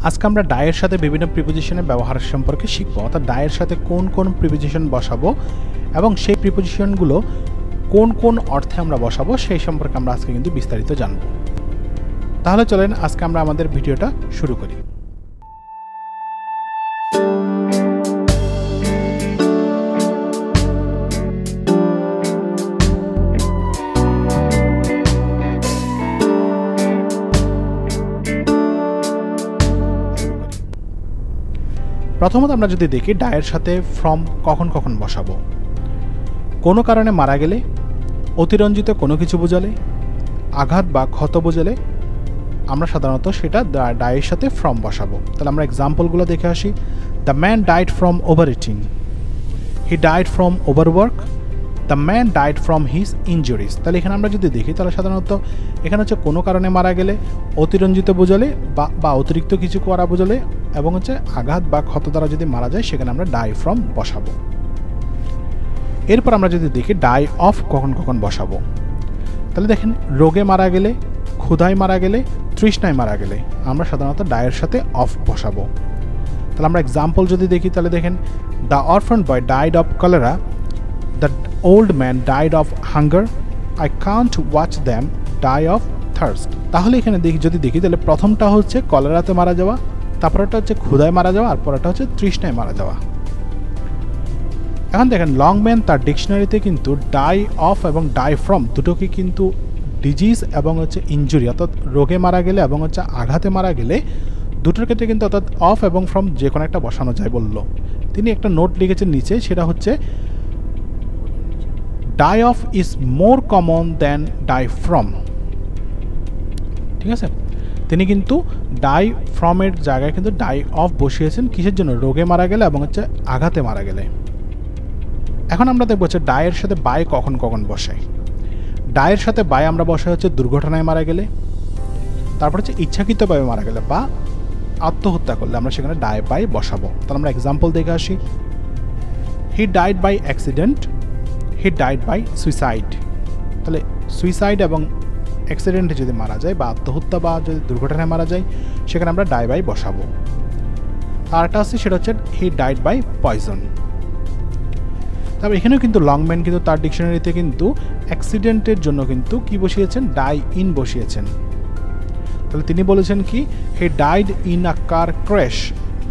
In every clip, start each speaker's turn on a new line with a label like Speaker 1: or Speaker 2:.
Speaker 1: আজকে আমরা ডায়ের সাথে বিভিন্ন প্রিপোজিশনের ব্যবহার সম্পর্কে শিখব, অর্থাৎ ডায়ের সাথে কোন কোন প্রিপোজিশন বসাবো এবং সেই প্রিপোজিশনগুলো কোন কোন অর্থে আমরা বসাবো সেই সম্পর্কে আমরা আজকে কিন্তু বিস্তারিত জানব। তাহলে চলেন আজকে আমরা আমাদের ভিডিওটা শুরু করি। প্রথমত আমরা যদি দেখি ডায়ের সাথে ফ্রম কখন কখন বসাবো। কোনো কারণে মারা গেলে, অতিরঞ্জিত কোনো কিছু বোঝালে, আঘাত বা ক্ষত বোঝালে আমরা সাধারণত সেটা ডায়ের সাথে ফ্রম বসাবো। তাহলে আমরা এক্সাম্পলগুলো দেখে আসি। The man died from over eating, he died from overwork, the man died from his injuries. তাহলে এখানে আমরা যদি দেখি তাহলে সাধারণত এখানে হচ্ছে কোনো কারণে মারা গেলে, অতিরঞ্জিত বোঝালে বা অতিরিক্ত কিছু করা বোঝালে এবং হচ্ছে আঘাত বা ক্ষত দ্বারা যদি মারা যায় সেখানে আমরা ডাই ফ্রম বসাবো। এরপর আমরা যদি দেখি ডাই অফ কখন কখন বসাবো। তাহলে দেখেন রোগে মারা গেলে, ক্ষুধায় মারা গেলে, তৃষ্ণায় মারা গেলে আমরা সাধারণত ডায়ের সাথে অফ বসাবো। তাহলে আমরা এক্সাম্পল যদি দেখি তাহলে দেখেন the orphan boy died of cholera, the old man died of hunger, I can't watch them die of thirst. তাহলে এখানে যদি দেখি তাহলে প্রথমটা হচ্ছে কলেরাতে মারা যাওয়া, তারপরটা হচ্ছে ক্ষুধায় মারা যাওয়া, আর পরেরটা হচ্ছে তৃষ্ণায় মারা যাওয়া। এখন দেখেন লংম্যান তার ডিকশনারিতে কিন্তু ডাই অফ এবং ডাই ফ্রম দুটোকে কিন্তু ডিজিজ এবং হচ্ছে ইনজুরি অর্থাৎ রোগে মারা গেলে এবং হচ্ছে আঘাতে মারা গেলে দুটোর ক্ষেত্রে কিন্তু অর্থাৎ অফ এবং ফ্রম যে কোনো একটা বসানো যায় বলল। তিনি একটা নোট লিখেছেন নিচে, সেটা হচ্ছে die of is more common than die from. ঠিক আছে, তিনি কিন্তু ডাই ফ্রমের জায়গায় কিন্তু ডাই অফ বসিয়েছেন কিসের জন্য? রোগে মারা গেলে এবং হচ্ছে আঘাতে মারা গেলে। এখন আমরা দেখবো হচ্ছে ডায়ের সাথে বাই কখন কখন বসাই। ডায়ের সাথে বাই আমরা বসাই হচ্ছে দুর্ঘটনায় মারা গেলে, তারপর হচ্ছে ইচ্ছাকৃতভাবে মারা গেলে বা আত্মহত্যা করলে আমরা সেখানে ডাই বাই বসাবো। তাহলে আমরা এক্সাম্পল দেখে আসি। He died by accident, he died by suicide. তাহলে সুইসাইড এবং অ্যাক্সিডেন্টে যদি মারা যায় বা আত্মহত্যা বা যদি দুর্ঘটনায় মারা যায় সেখানে আমরা ডাই বাই বসাবো। আরেকটা আছে সেটা হচ্ছে হি ডাইড বাই পয়জন। তারপর এখানেও কিন্তু লংম্যান কিন্তু তার ডিকশনারিতে কিন্তু অ্যাক্সিডেন্টের জন্য কিন্তু কি বসিয়েছেন? Die in বসিয়েছেন। তাহলে তিনি বলেছেন কি হি died in a car crash.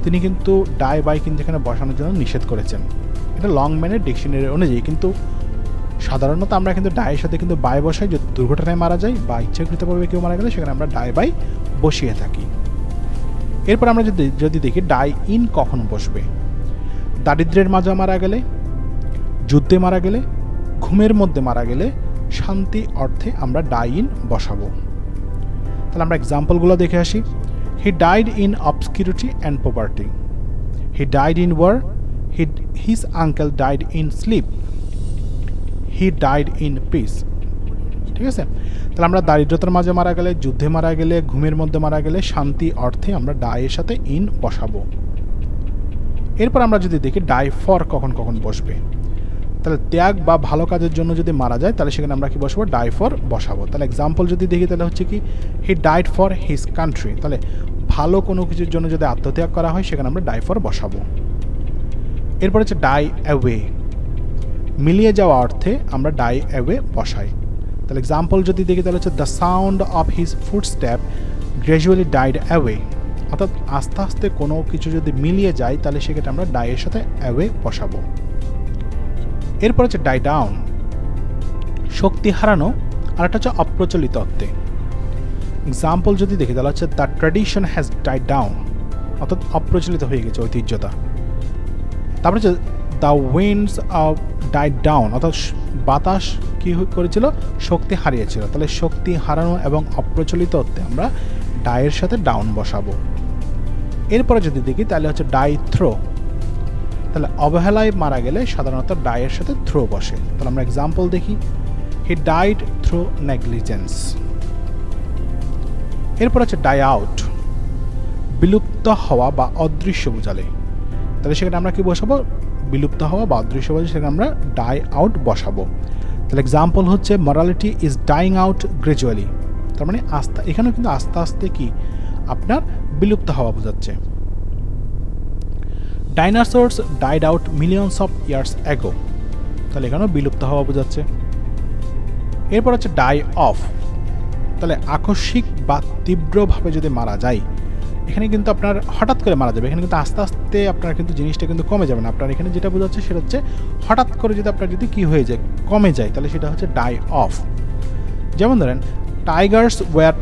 Speaker 1: তিনি কিন্তু ডাই বাই কিন্তু এখানে বসানোর জন্য নিষেধ করেছেন। এটা লংম্যানের ডিকশনারি অনুযায়ী, কিন্তু সাধারণত আমরা কিন্তু ডায়ের সাথে কিন্তু বাই বসাই যদি দুর্ঘটনায় মারা যায় বা ইচ্ছাকৃতভাবে কেউ মারা গেলে সেখানে আমরা ডাই বাই বসিয়ে থাকি। এরপর আমরা যদি দেখি ডাই ইন কখন বসবে। দারিদ্র্যের মাঝে মারা গেলে, যুদ্ধে মারা গেলে, ঘুমের মধ্যে মারা গেলে, শান্তি অর্থে আমরা ডাই ইন বসাবো। তাহলে আমরা এক্সাম্পলগুলো দেখে আসি। He died in obscurity and poverty, he died in war, his uncle died in sleep, he died in peace. ঠিক আছে, তাহলে আমরা দারিদ্রতার মাঝে মারা গেলে, যুদ্ধে মারা গেলে, ঘুমের মধ্যে মারা গেলে, শান্তি অর্থে আমরা ডাইয়ের সাথে ইন বসাবো। এরপর আমরা যদি দেখি ডাই ফর কখন কখন বসবে। তাহলে ত্যাগ বা ভালো কাজের জন্য যদি মারা যায় তাহলে সেখানে আমরা কি বসাবো? ডাই ফর বসাবো। তাহলে এক্সাম্পল যদি দেখি তাহলে হচ্ছে কি he died for his country. তাহলে ভালো কোনো কিছুর জন্য যদি আত্মত্যাগ করা হয় সেখানে আমরা ডাই ফর বসাবো। এরপর হচ্ছে ডাই অ্যাওয়ে, মিলিয়ে যাওয়া অর্থে আমরা ডাই অ্যাওয়ে বসাই। তাহলে এক্সাম্পল যদি দেখি তাহলে হচ্ছে the sound of his footstep gradually died away. অর্থাৎ আস্তে আস্তে কোনো কিছু যদি মিলিয়ে যায় তাহলে সেক্ষেত্রে আমরা ডাইয়ের সাথে অ্যাওয়ে বসাবো। এরপর হচ্ছে ডাই ডাউন, শক্তি হারানো, আর একটা হচ্ছে অপ্রচলিত অর্থে। এক্সাম্পল যদি দেখি তাহলে হচ্ছে the tradition has died down, অর্থাৎ অপ্রচলিত হয়ে গেছে ঐতিহ্যতা। তারপর হচ্ছে the winds of died down, অর্থাৎ বাতাস কি করেছিল? শক্তি হারিয়েছিল। তাহলে শক্তি হারানো এবং অপ্রচলিত অর্থে আমরা ডায়ের সাথে ডাউন বসাবো। এরপরে যদি দেখি তাহলে হচ্ছে ডাই থ্রো, তাহলে অবহেলায় মারা গেলে সাধারণত ডায়ের সাথে থ্রো বসে। তাহলে আমরা এক্সাম্পল দেখি। He died through negligence. এরপর হচ্ছে ডাই আউট, বিলুপ্ত হওয়া বা অদৃশ্য বোঝালে। তাহলে সেখানে আমরা কি বসাবো? বিলুপ্ত হওয়া বা অদৃশ্য বোঝালে সেখানে আমরা ডাই আউট বসাবো। তাহলে এক্সাম্পল হচ্ছে morality is dying out gradually. তার মানে এখানেও কিন্তু আস্তে আস্তে কি আপনার বিলুপ্ত হওয়া বোঝাচ্ছে। Dinosaurs died out millions of years ago, তাহলে এখানেও বিলুপ্ত হওয়া বোঝাচ্ছে। এরপর হচ্ছে ডাই অফ, তাহলে আকস্মিক বা তীব্রভাবে যদি মারা যায়, এখানে কিন্তু আপনার হঠাৎ করে মারা যাবে, এখানে কিন্তু আস্তে আস্তে আপনার কিন্তু জিনিসটা কিন্তু কমে যাবে না। আপনার এখানে যেটা বোঝাচ্ছে সেটা হচ্ছে হঠাৎ করে যদি আপনার যদি কী হয়ে যায়, কমে যায়, তাহলে সেটা হচ্ছে ডাই অফ। যেমন ধরেন tigers were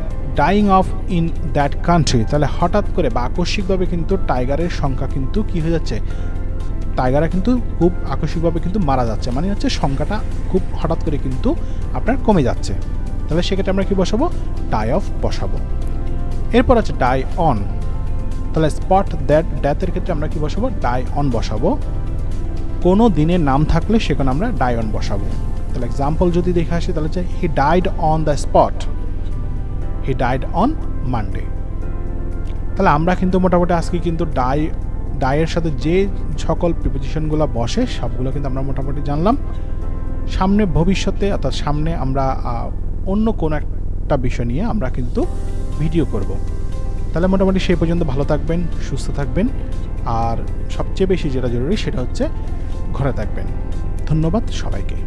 Speaker 1: dying off in that country, তাহলে হঠাৎ করে বা আকস্মিকভাবে কিন্তু টাইগারের সংখ্যা কিন্তু কী হয়ে যাচ্ছে, টাইগাররা কিন্তু খুব আকস্মিকভাবে কিন্তু মারা যাচ্ছে, মানে হচ্ছে সংখ্যাটা খুব হঠাৎ করে কিন্তু আপনার কমে যাচ্ছে। তাহলে সেক্ষেত্রে আমরা কি বসাবো, ডাই অফ বসাবো। এরপর আছে ডাই অন, তাহলে স্পট দ্যাট, ড্যাথের ক্ষেত্রে আমরা কি বসাবো, ডাই অন বসাবো। কোনো দিনের নাম থাকলে সেখানে আমরা ডাই অন বসাবো। তাহলে এক্সাম্পল যদি দেখে আসি তাহলে হচ্ছে he died on the spot, he died on Monday. তাহলে আমরা কিন্তু মোটামুটি আজকে কিন্তু ডাইয়ের সাথে যে সকল প্রিপোজিশনগুলো বসে সবগুলো কিন্তু আমরা মোটামুটি জানলাম। সামনে ভবিষ্যতে অর্থাৎ সামনে আমরা অন্য কোনো একটা বিষয় নিয়ে আমরা কিন্তু ভিডিও করব। তাহলে মোটামুটি সেই পর্যন্ত ভালো থাকবেন, সুস্থ থাকবেন, আর সবচেয়ে বেশি যেটা জরুরি সেটা হচ্ছে ঘরে থাকবেন। ধন্যবাদ সবাইকে।